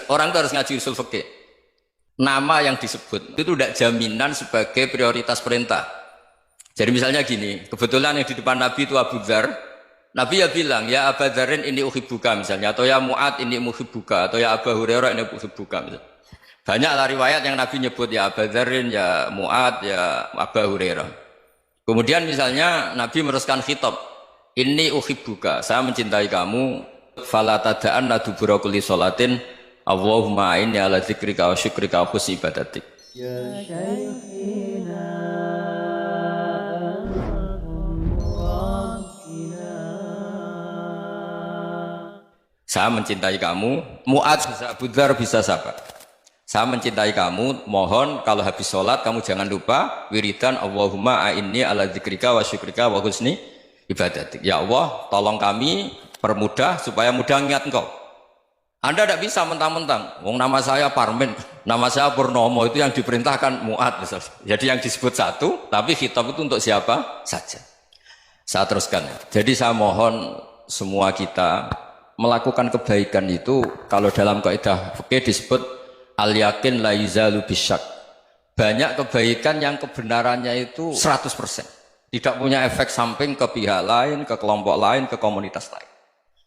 Orang itu harus ngaji usul fikih. Nama yang disebut itu tidak jaminan sebagai prioritas perintah. Jadi misalnya gini, kebetulan yang di depan Nabi itu Abu Dzar. Nabi ya bilang, ya Abu Dzarin ini uhibbuka misalnya, atau ya Mu'ad ini uhibbuka, atau ya Abu Hurairah ini uhibbuka misalnya. Banyaklah riwayat yang Nabi nyebut ya Abu Dzarin, ya Mu'ad, ya Abu Hurairah. Kemudian misalnya Nabi meneruskan khitab, ini uhibbuka, saya mencintai kamu, fala tada'anna dubura kulli sholatin, Allahumma inni ala dzikrika wa syukrika wa husni ibadatik. Ya Syekhina saya mencintai kamu, Mu'ad bisa, Abu Dzar bisa siapa? Saya mencintai kamu, mohon kalau habis sholat kamu jangan lupa wiridan Allahumma a'inni ala dzikrika wa syukrika wa husni ibadatik. Ya Allah, tolong kami permudah supaya mudah ingat engkau. Anda tidak bisa mentang-mentang, wong nama saya Parmin, nama saya Purnomo, itu yang diperintahkan Mu'ad misalnya. Jadi yang disebut satu, tapi khitab itu untuk siapa saja. Saya teruskan. Jadi saya mohon semua kita melakukan kebaikan itu, kalau dalam kaidah fikih disebut al-yakin la yuzalu bisyak. Banyak kebaikan yang kebenarannya itu 100%. Tidak punya efek samping ke pihak lain, ke kelompok lain, ke komunitas lain.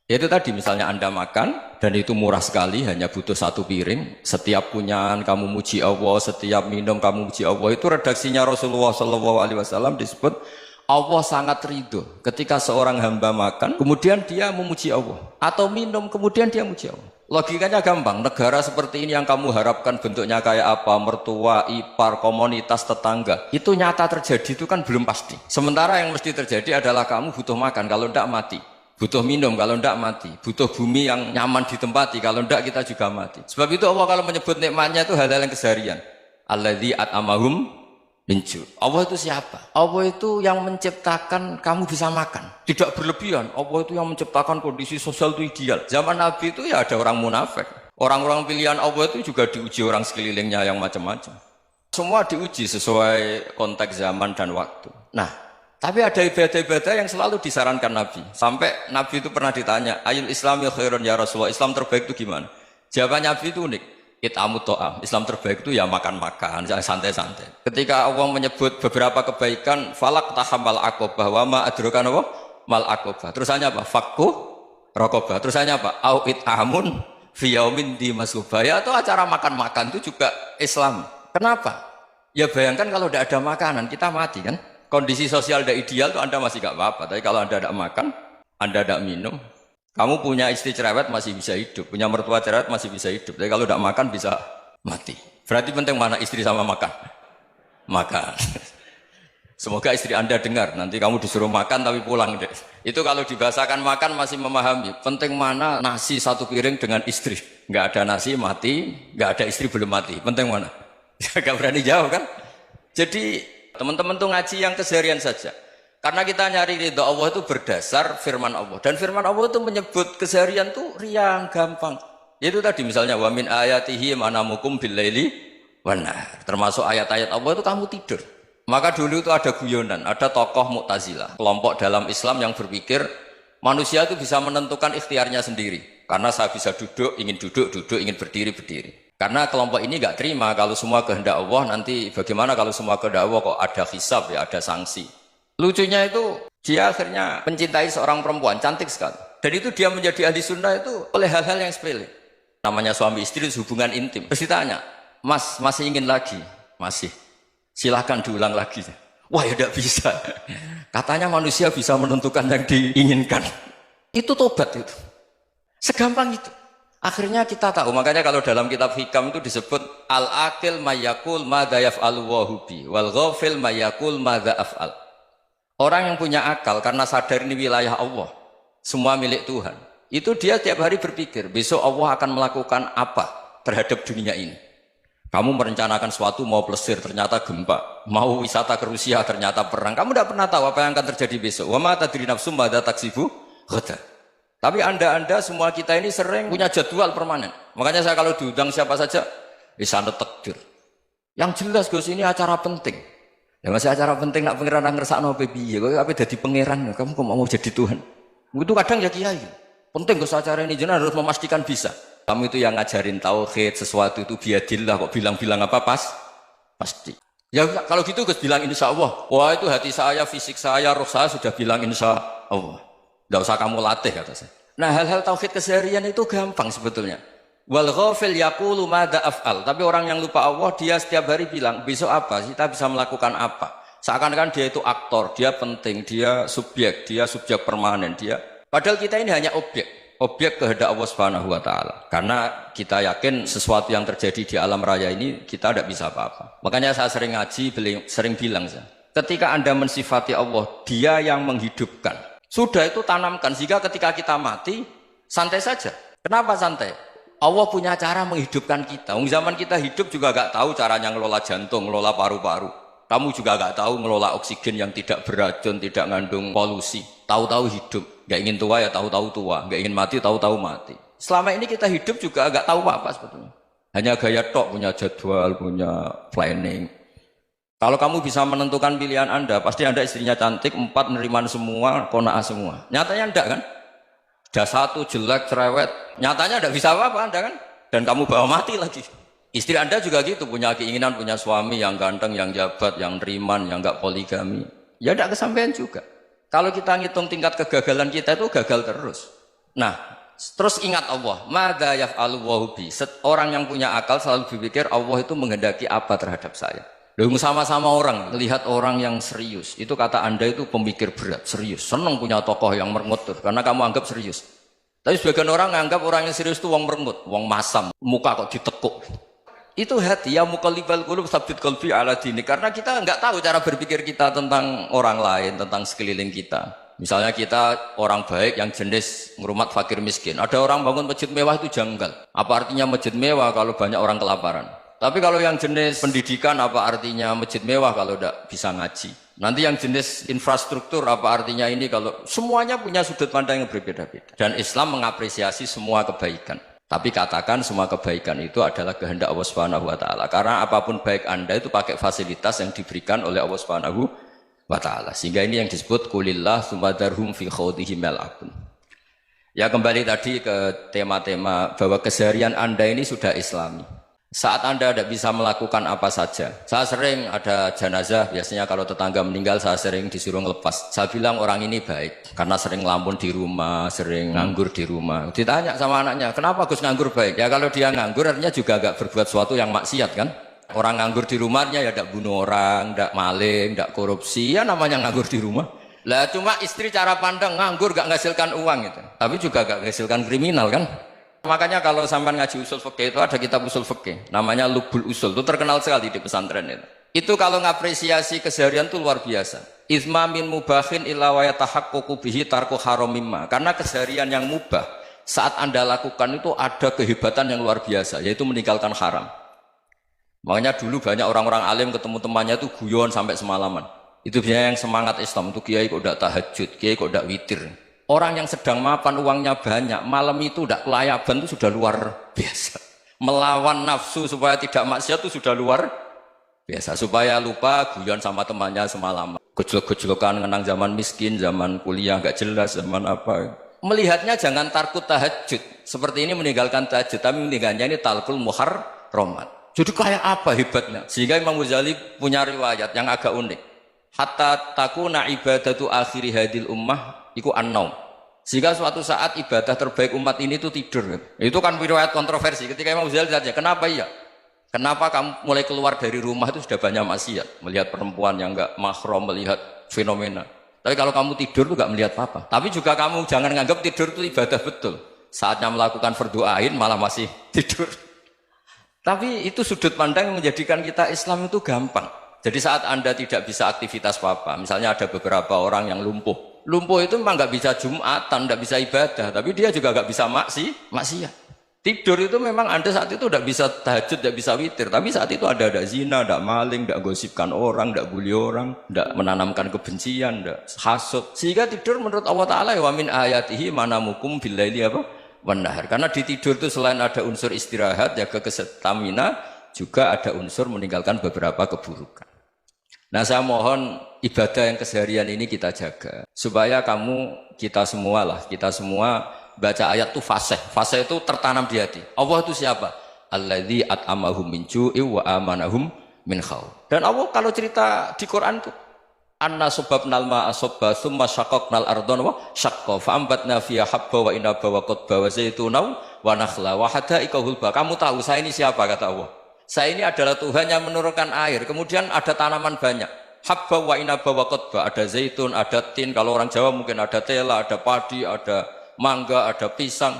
Itu tadi misalnya Anda makan dan itu murah sekali, hanya butuh satu piring. Setiap kunyahan kamu muji Allah, setiap minum kamu muji Allah. Itu redaksinya Rasulullah SAW disebut Allah sangat ridho ketika seorang hamba makan, kemudian dia memuji Allah. Atau minum, kemudian dia memuji Allah. Logikanya gampang, negara seperti ini yang kamu harapkan bentuknya kayak apa, mertua, ipar, komunitas, tetangga. Itu nyata terjadi, itu kan belum pasti. Sementara yang mesti terjadi adalah kamu butuh makan, kalau tidak mati. Butuh minum, kalau tidak mati. Butuh bumi yang nyaman ditempati, kalau tidak kita juga mati. Sebab itu Allah kalau menyebut nikmatnya itu hal-hal yang keseharian. Alladzi at'amahum min ju'. Allah itu siapa? Allah itu yang menciptakan kamu bisa makan. Tidak berlebihan. Allah itu yang menciptakan kondisi sosial itu ideal. Zaman Nabi itu ya ada orang munafik. Orang-orang pilihan Allah itu juga diuji orang sekelilingnya yang macam-macam. Semua diuji sesuai konteks zaman dan waktu. Nah, tapi ada ibadah-ibadah yang selalu disarankan Nabi. Sampai Nabi itu pernah ditanya, ayul islami khairun ya Rasulullah, Islam terbaik itu gimana? Jawaban Nabi itu unik. It'amut to'am. Islam terbaik itu ya makan-makan, santai-santai. Ketika Allah menyebut beberapa kebaikan, falak tahamal aqobah, wa ma adrokan apa? Mal aqobah. Terusannya apa? Fakku rokobah. Terusannya apa? Au it'amun fiyaumin di masubaya. Atau acara makan-makan itu juga Islam. Kenapa? Ya bayangkan kalau tidak ada makanan, kita mati kan? Kondisi sosial tidak ideal itu Anda masih gak apa-apa. Tapi kalau Anda tidak makan, Anda tidak minum, kamu punya istri cerewet masih bisa hidup, punya mertua cerewet masih bisa hidup. Tapi kalau tidak makan bisa mati. Berarti penting mana istri sama makan? Makan. Semoga istri Anda dengar. Nanti kamu disuruh makan tapi pulang deh. Itu kalau dibahasakan makan masih memahami. Penting mana nasi satu piring dengan istri. Nggak ada nasi mati, nggak ada istri belum mati. Penting mana? Gak berani jawab kan? Jadi teman-teman tuh ngaji yang keseharian saja. Karena kita nyari ridha Allah itu berdasar firman Allah. Dan firman Allah itu menyebut keseharian tuh riang, gampang. Itu tadi misalnya wa min ayatihi manamukum billaili wan nahar. Termasuk ayat-ayat Allah itu kamu tidur. Maka dulu itu ada guyonan, ada tokoh Mu'tazilah, kelompok dalam Islam yang berpikir manusia itu bisa menentukan ikhtiarnya sendiri. Karena saya bisa duduk, duduk, ingin berdiri, berdiri. Karena kelompok ini nggak terima kalau semua kehendak Allah, nanti bagaimana kalau semua kehendak Allah kok ada hisab ya, ada sanksi. Lucunya itu dia akhirnya mencintai seorang perempuan cantik sekali. Dan itu dia menjadi ahli sunnah itu oleh hal-hal yang sepele. Namanya suami istri itu hubungan intim. Terus ditanya, Mas masih ingin lagi? Masih. Silahkan diulang lagi. Wah ya tidak bisa. Katanya manusia bisa menentukan yang diinginkan. Itu tobat itu. Segampang itu. Akhirnya kita tahu, makanya kalau dalam kitab hikam itu disebut al-akil mayyakul madha yaf'alu wahubi wal ghafil mayyakul madha af'al. Orang yang punya akal karena sadar ini wilayah Allah, semua milik Tuhan, itu dia tiap hari berpikir besok Allah akan melakukan apa terhadap dunia ini. Kamu merencanakan sesuatu mau plesir ternyata gempa, mau wisata ke Rusia ternyata perang, kamu tidak pernah tahu apa yang akan terjadi besok. Wa ma tadri nafsum madza taksibu ghadan. Tapi anda semua kita ini sering punya jadwal permanen. Makanya saya kalau diundang siapa saja, bisa takdir. Yang jelas Gus ini acara penting. Ya masih acara penting nak pangeran ngersakno piye? Kowe ape dadi pangeran? Kamu kok mau jadi Tuhan? Itu kadang ya kiai. Penting Gus acara ini jenengan harus memastikan bisa. Kamu itu yang ngajarin tauhid, sesuatu itu biadillah, kok bilang-bilang apa pasti. Ya kalau gitu Gus bilang insya Allah. Wah itu hati saya, fisik saya, roh saya sudah bilang insya Allah. Tidak usah kamu latih kata saya. Nah hal-hal tauhid keseharian itu gampang sebetulnya. Wal ghafil yaqulu madza af'al. Tapi orang yang lupa Allah dia setiap hari bilang besok apa? Kita bisa melakukan apa? Seakan-akan dia itu aktor, dia penting, dia subjek permanen, dia. Padahal kita ini hanya objek kehendak Allah Subhanahu wa taala. Karena kita yakin sesuatu yang terjadi di alam raya ini kita tidak bisa apa-apa. Makanya saya sering ngaji, sering bilang saya, ketika Anda mensifati Allah, Dia yang menghidupkan. Sudah itu tanamkan sehingga ketika kita mati santai saja. Kenapa santai? Allah punya cara menghidupkan kita. Zaman kita hidup juga gak tahu caranya ngelola jantung, ngelola paru-paru. Kamu juga gak tahu ngelola oksigen yang tidak beracun, tidak ngandung polusi. Tahu-tahu hidup. Gak ingin tua ya tahu-tahu tua. Gak ingin mati tahu-tahu mati. Selama ini kita hidup juga gak tahu apa sebetulnya. Hanya gaya tok, punya jadwal, punya planning. Kalau kamu bisa menentukan pilihan Anda, pasti Anda istrinya cantik, 4 neriman semua, kona'ah semua. Nyatanya enggak kan? Ada 1 jelek, cerewet. Nyatanya enggak bisa apa-apa Anda kan? Dan kamu bawa mati lagi. Istri Anda juga gitu, punya keinginan, punya suami yang ganteng, yang jabat, yang neriman, yang enggak poligami. Ya enggak kesampaian juga. Kalau kita ngitung tingkat kegagalan kita itu gagal terus. Nah, terus ingat Allah. Madza yaf'alu wa bi. Orang yang punya akal selalu berpikir Allah itu menghendaki apa terhadap saya. Loh, sama-sama orang melihat orang yang serius. Itu kata Anda itu pemikir berat, serius. Senang punya tokoh yang merengut karena kamu anggap serius. Tapi sebagian orang menganggap orang yang serius itu wong merengut, wong masam, muka kok ditekuk. Itu hati ya muqallibal qulub tsabbit qalbi ala dinik. Karena kita enggak tahu cara berpikir kita tentang orang lain, tentang sekeliling kita. Misalnya kita orang baik yang jenis ngrumat fakir miskin. Ada orang bangun masjid mewah itu janggal. Apa artinya masjid mewah kalau banyak orang kelaparan? Tapi kalau yang jenis pendidikan apa artinya masjid mewah kalau enggak bisa ngaji? Nanti yang jenis infrastruktur apa artinya ini kalau semuanya punya sudut pandang yang berbeda-beda. Dan Islam mengapresiasi semua kebaikan. Tapi katakan semua kebaikan itu adalah kehendak Allah Subhanahu wa taala. Karena apapun baik Anda itu pakai fasilitas yang diberikan oleh Allah Subhanahu wa taala. Sehingga ini yang disebut kulillah sumadarhum fi khawdihim yal'abun. Ya kembali tadi ke tema-tema bahwa keseharian Anda ini sudah Islami. Saat Anda tidak bisa melakukan apa saja. Saya sering ada jenazah, biasanya kalau tetangga meninggal saya sering disuruh ngelepas. Saya bilang orang ini baik karena sering ngelamun di rumah, sering nganggur di rumah. Ditanya sama anaknya, kenapa Gus nganggur baik? Ya kalau dia nganggur artinya juga agak berbuat sesuatu yang maksiat kan. Orang nganggur di rumahnya ya tidak bunuh orang, tidak maling, tidak korupsi, ya namanya nganggur di rumah. Lah cuma istri cara pandang nganggur gak menghasilkan uang itu. Tapi juga gak menghasilkan kriminal kan. Makanya kalau sampai ngaji usul fikih itu ada kitab usul fikih namanya Lubul Usul, itu terkenal sekali di pesantren itu. Itu kalau ngapresiasi keseharian itu luar biasa. Izma min mubahin illa wa yatahaqqaqu bihi tarku haramimma. Karena keseharian yang mubah saat Anda lakukan itu ada kehebatan yang luar biasa, yaitu meninggalkan haram. Makanya dulu banyak orang-orang alim ketemu temannya itu guyon sampai semalaman. Itu biasanya yang semangat Islam itu kiai kok tidak tahajud, kiai kok tidak witir. Orang yang sedang mapan uangnya banyak, malam itu tidak kelayaban itu sudah luar biasa. Melawan nafsu supaya tidak maksiat itu sudah luar biasa. Supaya lupa guyon sama temannya semalam. Gejlok-gejlokan mengenang zaman miskin, zaman kuliah nggak jelas, zaman apa. Melihatnya jangan takut tahajud. Seperti ini meninggalkan tahajud, tapi meninggalnya ini talqul muharramat. Jadi kayak apa hebatnya? Sehingga Imam Ghazali punya riwayat yang agak unik. Hatta takuna ibadatu akhiri hadil ummah iku an-naum. Sehingga suatu saat ibadah terbaik umat ini itu tidur. Itu kan riwayat kontroversi. Ketika Imam Ghazali saja, kenapa iya? Kenapa kamu mulai keluar dari rumah itu sudah banyak maksiat? Melihat perempuan yang enggak mahram, melihat fenomena. Tapi kalau kamu tidur itu enggak melihat apa-apa. Tapi juga kamu jangan menganggap tidur itu ibadah betul. Saatnya melakukan fardu ain malah masih tidur. Tapi itu sudut pandang yang menjadikan kita Islam itu gampang. Jadi saat Anda tidak bisa aktivitas apa-apa, misalnya ada beberapa orang yang lumpuh. Lumpuh itu memang nggak bisa Jumatan, nggak bisa ibadah, tapi dia juga nggak bisa maksiat. Tidur itu memang Anda saat itu nggak bisa tahajud, nggak bisa witir, tapi saat itu ada zina, ada maling, nggak gosipkan orang, nggak bully orang, nggak menanamkan kebencian, nggak hasud. Sehingga tidur menurut Allah Taala wa min ayatihi manamukum billaili apa wan-nahar. Karena di tidur itu selain ada unsur istirahat, jaga kestamina, juga ada unsur meninggalkan beberapa keburukan. Nah saya mohon ibadah yang keseharian ini kita jaga supaya kita semua baca ayat itu fasih. Fasih itu tertanam di hati. Allah itu siapa? Alladzi at'amahum min ju'i wa amanahum min khauf. Dan Allah kalau cerita di Quran itu anna sababnal ma'a sabba tsumma syaqqaqnal ardha wa syaqqa fa ambatna fiha habba wa inaba wa qadba wa zaituna wa nakhla wa hada'iqa hulba. Kamu tahu saya ini siapa kata Allah? Saya ini adalah Tuhan yang menurunkan air. Kemudian ada tanaman banyak. Habba wa inaba wa qadba, ada zaitun, ada tin, kalau orang Jawa mungkin ada tela, ada padi, ada mangga, ada pisang.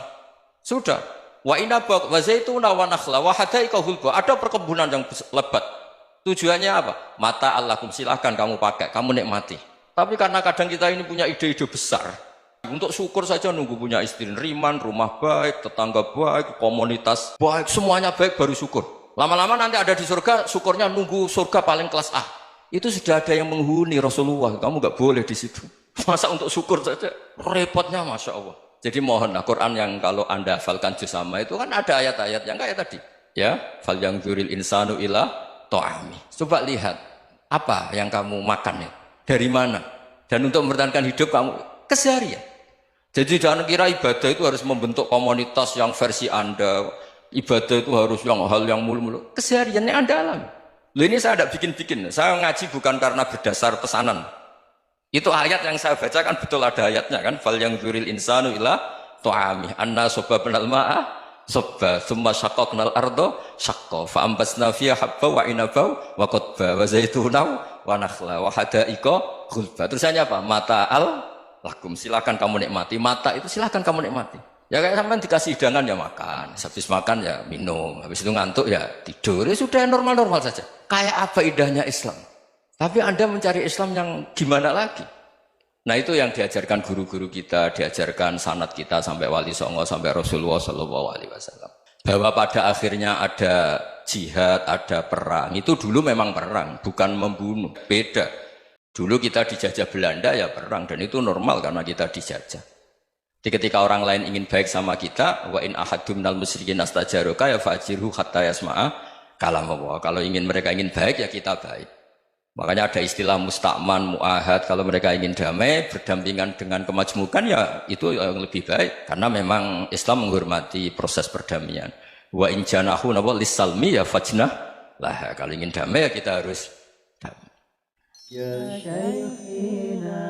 Sudah. Wa inaba wa zaituna wa nakhla wa hada'iqa hulba. Ada perkebunan yang lebat. Tujuannya apa? Mata Allahkum, silahkan kamu pakai, kamu nikmati. Tapi karena kadang kita ini punya ide-ide besar. Untuk syukur saja nunggu punya istri riman, rumah baik, tetangga baik, komunitas baik, semuanya baik baru syukur. Lama-lama nanti ada di surga, syukurnya nunggu surga paling kelas A. Itu sudah ada yang menghuni Rasulullah, kamu nggak boleh di situ. Masa untuk syukur saja repotnya, masya Allah. Jadi mohonlah Quran yang kalau anda hafalkan juz sama itu kan ada ayat-ayat yang kayak tadi, ya. Fal yang dzuril insanu ila to'ami. Coba lihat apa yang kamu makan ya, dari mana, dan untuk mempertahankan hidup kamu keseharian. Jadi jangan kira ibadah itu harus membentuk komunitas yang versi anda. Ibadah itu harus yang hal yang mulu-mulu. Kesehariannya anda alami. Loh, ini saya tidak bikin-bikin, saya ngaji bukan karena berdasar pesanan. Itu ayat yang saya baca kan betul ada ayatnya kan. Fal yang dzuril insanu ila to'ami anna sababnal ma'a sabba tsumma syaqqaqnal arda syaqqa fa ambasna fiha habba wa inaba wa qadba wa zaituna wa nakhla wa hada'iqa ghulba. Terusannya apa? Mata'al lakum, silakan kamu nikmati. Mata itu silakan kamu nikmati. Ya kayak sampean dikasih hidangan ya makan, habis makan ya minum, habis itu ngantuk ya tidur, ya sudah normal-normal saja. Kayak apa indahnya Islam. Tapi Anda mencari Islam yang gimana lagi? Nah itu yang diajarkan guru-guru kita, diajarkan sanad kita sampai Wali Songo, sampai Rasulullah SAW. Bahwa pada akhirnya ada jihad, ada perang. Itu dulu memang perang, bukan membunuh. Beda. Dulu kita dijajah Belanda ya perang, dan itu normal karena kita dijajah. Jadi ketika orang lain ingin baik sama kita, wa in ahadum minal musyrikin astajaroka ya fa'jirhu hatta yasma'a kalam Allah. Kalau mereka ingin baik ya kita baik. Makanya ada istilah musta'man, mu'ahad. Kalau mereka ingin damai, berdampingan dengan kemajmukan ya itu yang lebih baik. Karena memang Islam menghormati proses perdamaian. Wa in janahu nawal lisalmi ya fajnah lah. Kalau ingin damai ya kita harus damai. Ya Syekhina